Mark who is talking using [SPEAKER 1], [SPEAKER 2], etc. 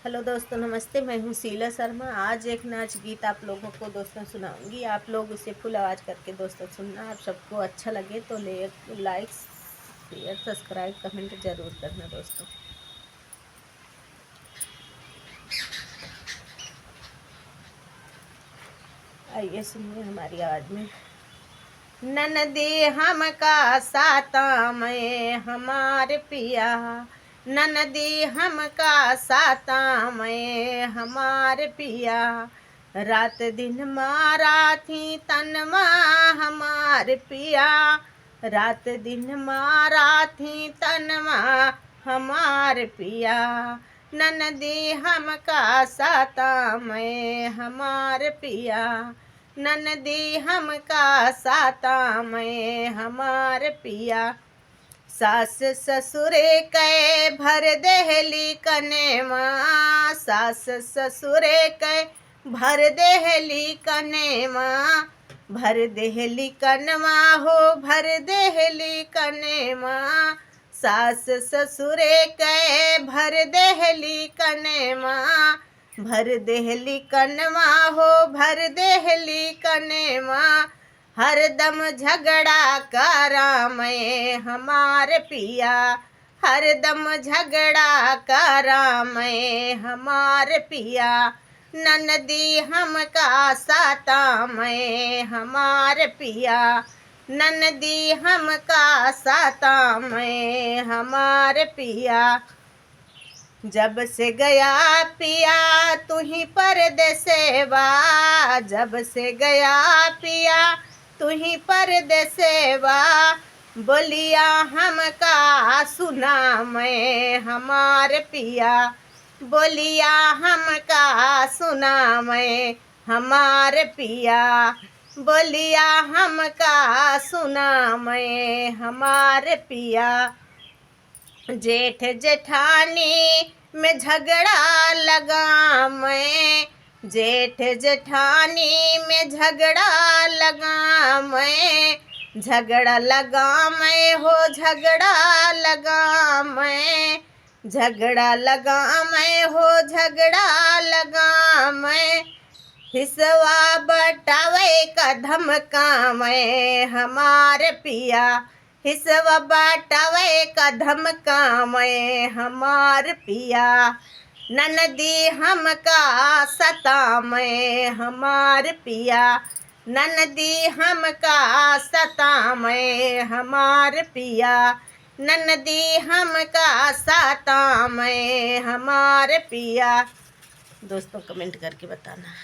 [SPEAKER 1] Hello दोस्तों, नमस्ते। मैं हूँ शीला शर्मा। आज एक नाच गीत आप लोगों को दोस्तों सुनाऊंगी। आप लोग उसे फुल आवाज़ करके दोस्तों सुनना। आप सबको अच्छा लगे तो लाइक शेयर सब्सक्राइब कमेंट ज़रूर करना दोस्तों। आइए सुनिए हमारी आवाज़ में। ननदी हमका साता मैं हमार पिया, ननदी हमका साता मैं हमार पिया। रात दिन मारा थी तनमा हमार पिया, रात दिन मारा थी तनमा हमार पिया। ननदी हमका साता मैं हमार पिया, ननदी हमका साता मैं हमार पिया। सास ससुरे कै भर देहली कनेवा, सास ससुरे कै भर देहली कनेवा, भर देहली कनवा हो भर देहली कनेवा। सास ससुरे कै भर देहली कनेवा, भर देहली कनवा हो भर देहली कनेवा। हरदम झगड़ा करा मैं हमार पिया, हरदम झगड़ा करा मैं हमार पिया। ननदी हमका साता मैं हमार पिया, ननदी हमका साता मैं हमार पिया। जब से गया पिया तू ही परदेसेवा, जब से गया पिया तू ही परदेसेवा। बोलिया हमका सुना मैं हमार पिया, बोलिया हमका सुना मैं हमार पिया। बोलिया हमका सुना मैं हमार पिया। जेठ जेठानी में झगड़ा लगा मैं, जेठ जेठानी में झगड़ा लगा मैं, झगड़ा लगा मैं हो झगड़ा लगा मैं, झगड़ा लगा मैं हो झगड़ा लगा मैं। हिस्सा बटावे का धमका मैं हमार पिया, हिस्सा बाटावे का धमका मैं हमार पिया। ननदी हमका सता मैं हमार पिया, ननदी हमका सता मैं हमार पिया, ननदी हमका सता मैं हमार पिया। दोस्तों कमेंट करके बताना।